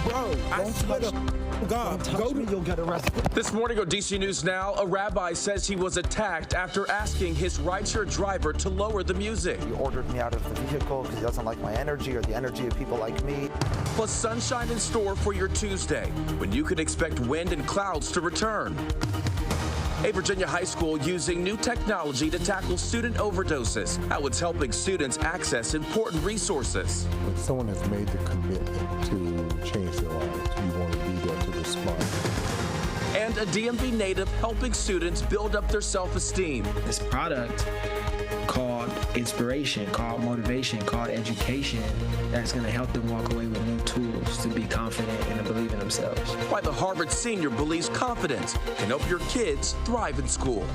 Bro, I swear to God, go to you'll get arrested. This morning on DC News Now, a rabbi says he was attacked after asking his rideshare driver to lower the music. He ordered me out of the vehicle because he doesn't like my energy or the energy of people like me. Plus sunshine in store for your Tuesday, when you can expect wind and clouds to return. A Virginia high school using new technology to tackle student overdoses. How it's helping students access important resources. When someone has made the commitment to change their lives, you want to be there to respond. And a DMV native helping students build up their self-esteem. This product called inspiration, called motivation, called education, that's going to help them walk away with new tools to be confident and to believe in themselves. Why the Harvard senior believes confidence can help your kids thrive in school.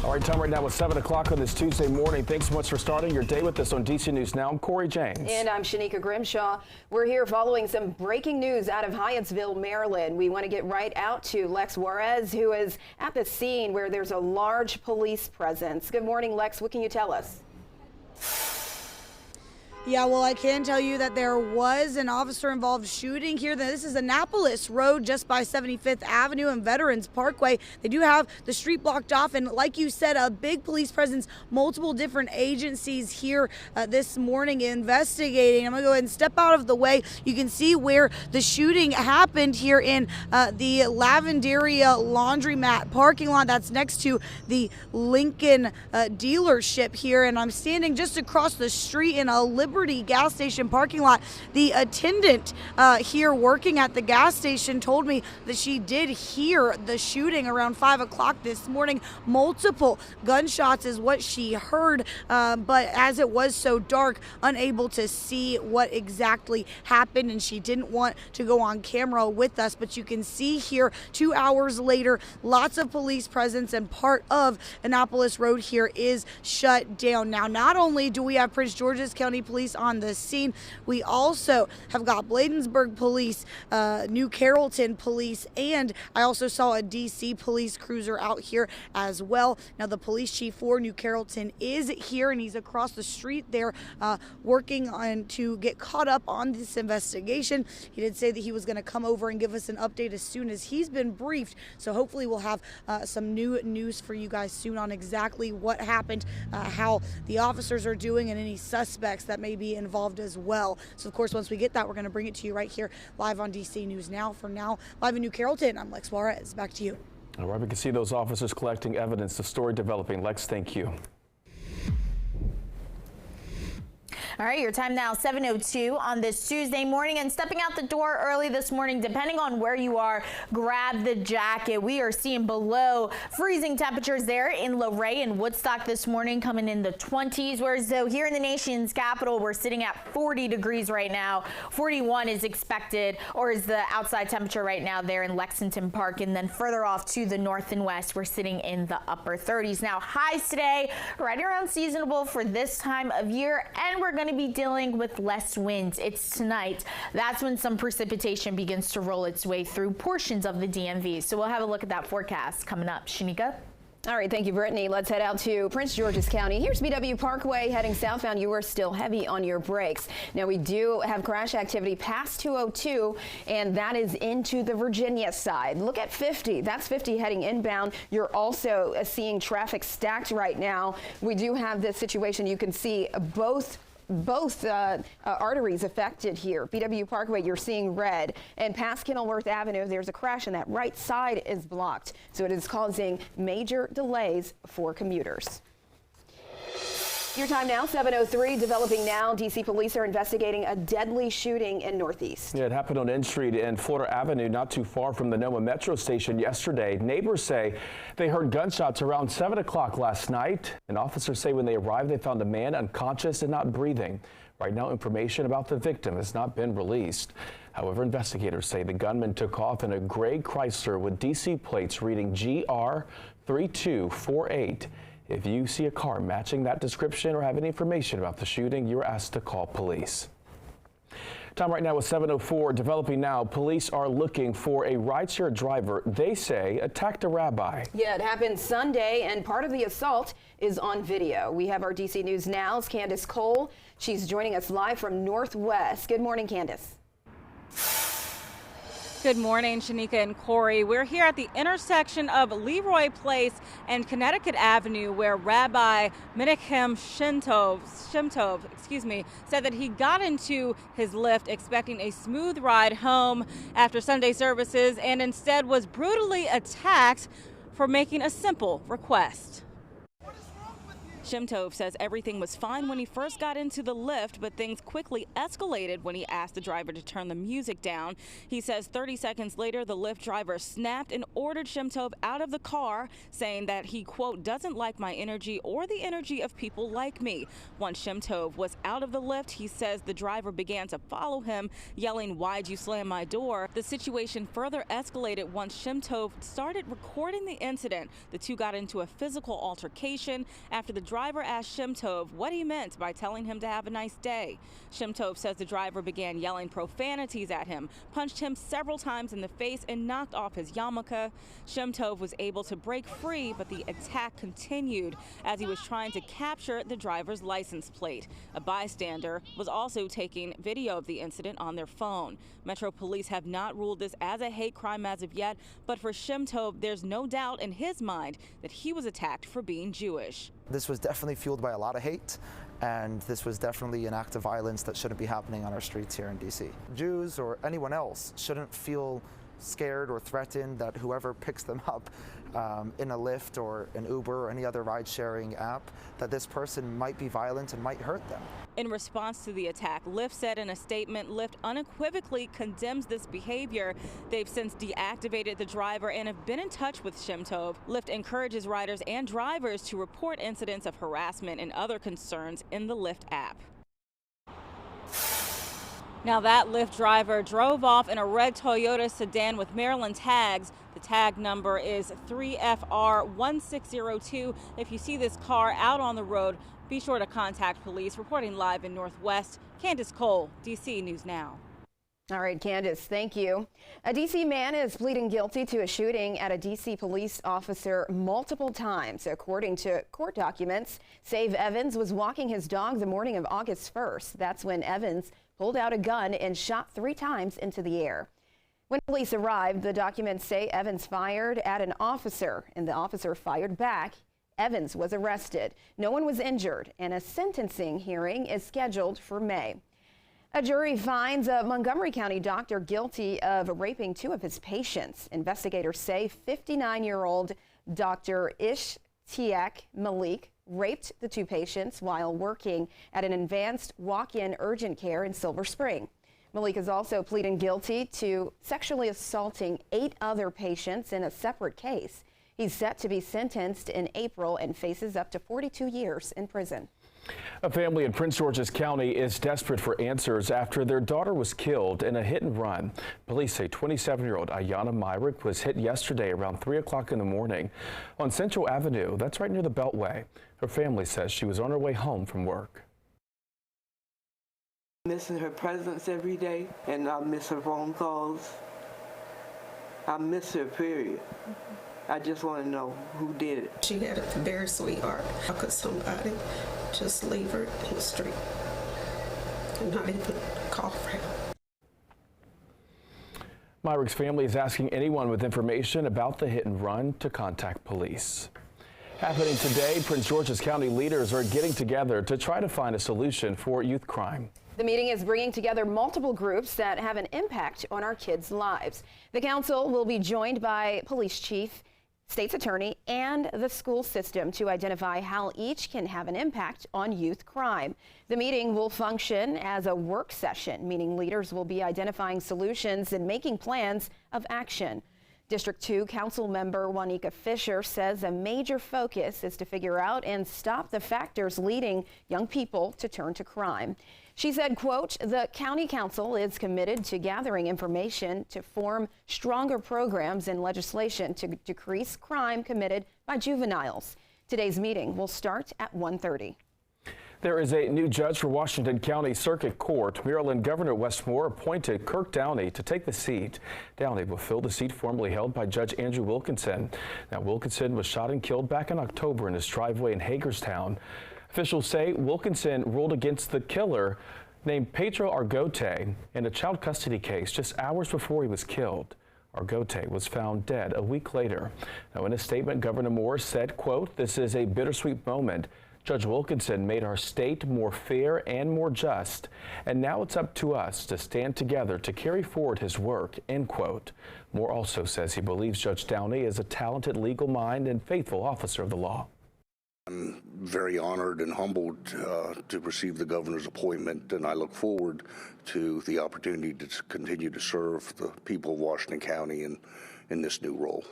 All right, time right now is 7 o'clock on this Tuesday morning. Thanks so much for starting your day with us on DC News Now. I'm Corey James. And I'm Shanika Grimshaw. We're here following some breaking news out of Hyattsville, Maryland. We want to get right out to Lex Juarez, who is at the scene where there's a large police presence. Good morning, Lex. What can you tell us? Yeah, well, I can tell you that there was an officer-involved shooting here. This is Annapolis Road just by 75th Avenue and Veterans Parkway. They do have the street blocked off, and like you said, a big police presence, multiple different agencies here this morning investigating. I'm going to go ahead and step out of the way. You can see where the shooting happened here in the Lavenderia Laundromat parking lot. That's next to the Lincoln dealership here, and I'm standing just across the street in a Liberty gas station parking lot. The attendant here working at the gas station told me that she did hear the shooting around 5 o'clock this morning. Multiple gunshots is what she heard, but as it was so dark, unable to see what exactly happened, and she didn't want to go on camera with us. But you can see here 2 hours later, lots of police presence, and part of Annapolis Road here is shut down. Now, not only do we have Prince George's County Police on the scene, we also have got Bladensburg Police, New Carrollton Police, and I also saw a DC police cruiser out here as well. Now, the police chief for New Carrollton is here, and he's across the street there working on to get caught up on this investigation. He did say that he was going to come over and give us an update as soon as he's been briefed, so hopefully we'll have some new news for you guys soon on exactly what happened, how the officers are doing, and any suspects that may be involved as well. So of course, once we get that, we're going to bring it to you right here live on DC News Now. For now, live in New Carrollton, I'm Lex Juarez. Back to you. All right, we can see those officers collecting evidence, the story developing. Lex, thank you. All right, your time now, 7:02 on this Tuesday morning, and stepping out the door early this morning, depending on where you are, grab the jacket. We are seeing below freezing temperatures there in Luray and Woodstock this morning, coming in the 20s, whereas though here in the nation's capital, we're sitting at 40 degrees right now. 41 is expected, or is the outside temperature right now there in Lexington Park, and then further off to the north and west, we're sitting in the upper 30s. Now, highs today, right around seasonable for this time of year, and we're going to be dealing with less winds. It's tonight. That's when some precipitation begins to roll its way through portions of the DMV. So we'll have a look at that forecast coming up. Shanika? All right, thank you, Brittany. Let's head out to Prince George's County. Here's BW Parkway heading southbound. You are still heavy on your brakes. Now, we do have crash activity past 202, and that is into the Virginia side. Look at 50. That's 50 heading inbound. You're also seeing traffic stacked right now. We do have this situation. You can see both arteries affected here. BW Parkway, you're seeing red, and past Kenilworth Avenue, there's a crash, and that right side is blocked. So it is causing major delays for commuters. Your time now, 7:03. Developing now, DC police are investigating a deadly shooting in Northeast. Yeah, it happened on N Street and Florida Avenue, not too far from the NOMA Metro station yesterday. Neighbors say they heard gunshots around 7 o'clock last night. And officers say when they arrived, they found a man unconscious and not breathing. Right now, information about the victim has not been released. However, investigators say the gunman took off in a gray Chrysler with DC plates reading GR 3248. If you see a car matching that description or have any information about the shooting, you're asked to call police. Time right now is 7:04. Developing now, police are looking for a rideshare driver they say attacked a rabbi. Yeah, it happened Sunday, and part of the assault is on video. We have our DC News Now's Candace Cole. She's joining us live from Northwest. Good morning, Candace. Good morning, Shanika and Corey. We're here at the intersection of Leroy Place and Connecticut Avenue, where Rabbi Menachem Shemtov, said that he got into his Lyft expecting a smooth ride home after Sunday services and instead was brutally attacked for making a simple request. Shemtov says everything was fine when he first got into the Lyft, but things quickly escalated when he asked the driver to turn the music down. He says 30 seconds later, the Lyft driver snapped and ordered Shemtov out of the car, saying that he, quote, doesn't like my energy or the energy of people like me. Once Shemtov was out of the Lyft, he says the driver began to follow him, yelling, "Why'd you slam my door?" The situation further escalated once Shemtov started recording the incident. The two got into a physical altercation after the driver asked Shemtov what he meant by telling him to have a nice day. Shemtov says the driver began yelling profanities at him, punched him several times in the face, and knocked off his yarmulke. Shemtov was able to break free, but the attack continued as he was trying to capture the driver's license plate. A bystander was also taking video of the incident on their phone. Metro Police have not ruled this as a hate crime as of yet, but for Shemtov, there's no doubt in his mind that he was attacked for being Jewish. This was definitely fueled by a lot of hate, and this was definitely an act of violence that shouldn't be happening on our streets here in DC. Jews or anyone else shouldn't feel scared or threatened that whoever picks them up in a Lyft or an Uber or any other ride-sharing app, that this person might be violent and might hurt them. In response to the attack, Lyft said in a statement, Lyft unequivocally condemns this behavior. They've since deactivated the driver and have been in touch with Shemtov. Lyft encourages riders and drivers to report incidents of harassment and other concerns in the Lyft app. Now, that Lyft driver drove off in a red Toyota sedan with Maryland tags. The tag number is 3FR1602. If you see this car out on the road, be sure to contact police. Reporting live in Northwest, Candace Cole, DC News Now. All right, Candace, thank you. A D.C. man is pleading guilty to a shooting at a D.C. police officer multiple times. According to court documents, Save Evans was walking his dog the morning of August 1st. That's when Evans pulled out a gun and shot 3 times into the air. When police arrived, the documents say Evans fired at an officer, and the officer fired back. Evans was arrested. No one was injured, and a sentencing hearing is scheduled for May. A jury finds a Montgomery County doctor guilty of raping 2 of his patients. Investigators say 59-year-old Dr. Ishtiaq Malik raped the 2 patients while working at an advanced walk-in urgent care in Silver Spring. Malik is also pleading guilty to sexually assaulting 8 other patients in a separate case. He's set to be sentenced in April and faces up to 42 years in prison. A family in Prince George's County is desperate for answers after their daughter was killed in a hit and run. Police say 27-year-old Ayanna Myrick was hit yesterday around 3 o'clock in the morning on Central Avenue. That's right near the Beltway. Her family says she was on her way home from work. Missing her presence every day, and I miss her phone calls. I miss her, period. I just want to know who did it. She had a very sweet heart. How could somebody just leave her in the street and not even call for help? Myrick's family is asking anyone with information about the hit and run to contact police. Happening today, Prince George's County leaders are getting together to try to find a solution for youth crime. The meeting is bringing together multiple groups that have an impact on our kids' lives. The council will be joined by police chief, state's attorney, and the school system to identify how each can have an impact on youth crime. The meeting will function as a work session, meaning leaders will be identifying solutions and making plans of action. District 2 Council member Juanica Fisher says a major focus is to figure out and stop the factors leading young people to turn to crime. She said, quote, the county council is committed to gathering information to form stronger programs and legislation to decrease crime committed by juveniles. Today's meeting will start at 1:30. There is a new judge for Washington County Circuit Court. Maryland Governor Wes Moore appointed Kirk Downey to take the seat. Downey will fill the seat formerly held by Judge Andrew Wilkinson. Now, Wilkinson was shot and killed back in October in his driveway in Hagerstown. Officials say Wilkinson ruled against the killer named Pedro Argote in a child custody case just hours before he was killed. Argote was found dead a week later. Now, in a statement, Governor Moore said, quote, "This is a bittersweet moment. Judge Wilkinson made our state more fair and more just, and now it's up to us to stand together to carry forward his work," end quote. Moore also says he believes Judge Downey is a talented legal mind and faithful officer of the law. I'm very honored and humbled to receive the governor's appointment, and I look forward to the opportunity to continue to serve the people of Washington County in this new role.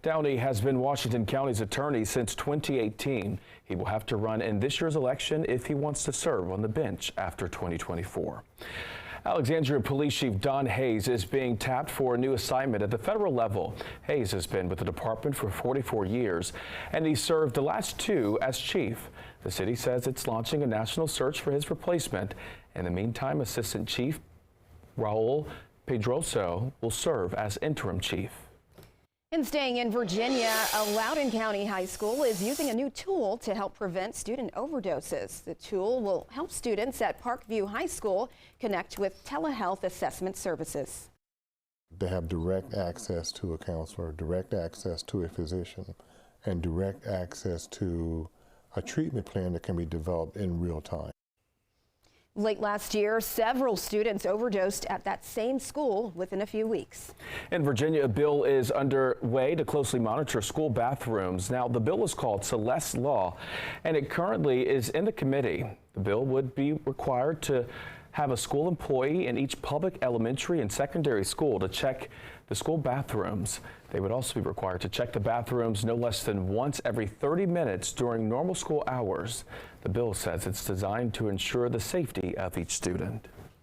Downey has been Washington County's attorney since 2018. He will have to run in this year's election if he wants to serve on the bench after 2024. Alexandria Police Chief Don Hayes is being tapped for a new assignment at the federal level. Hayes has been with the department for 44 years, and he served the last 2 as chief. The city says it's launching a national search for his replacement. In the meantime, Assistant Chief Raul Pedroso will serve as interim chief. And staying in Virginia, a Loudoun County high school is using a new tool to help prevent student overdoses. The tool will help students at Parkview High School connect with telehealth assessment services. They have direct access to a counselor, direct access to a physician, and direct access to a treatment plan that can be developed in real time. Late last year, several students overdosed at that same school within a few weeks. In Virginia, a bill is underway to closely monitor school bathrooms. Now, the bill is called Celeste Law, and it currently is in the committee. The bill would be required to have a school employee in each public elementary and secondary school to check the school bathrooms. They would also be required to check the bathrooms no less than once every 30 minutes during normal school hours. The bill says it's designed to ensure the safety of each student.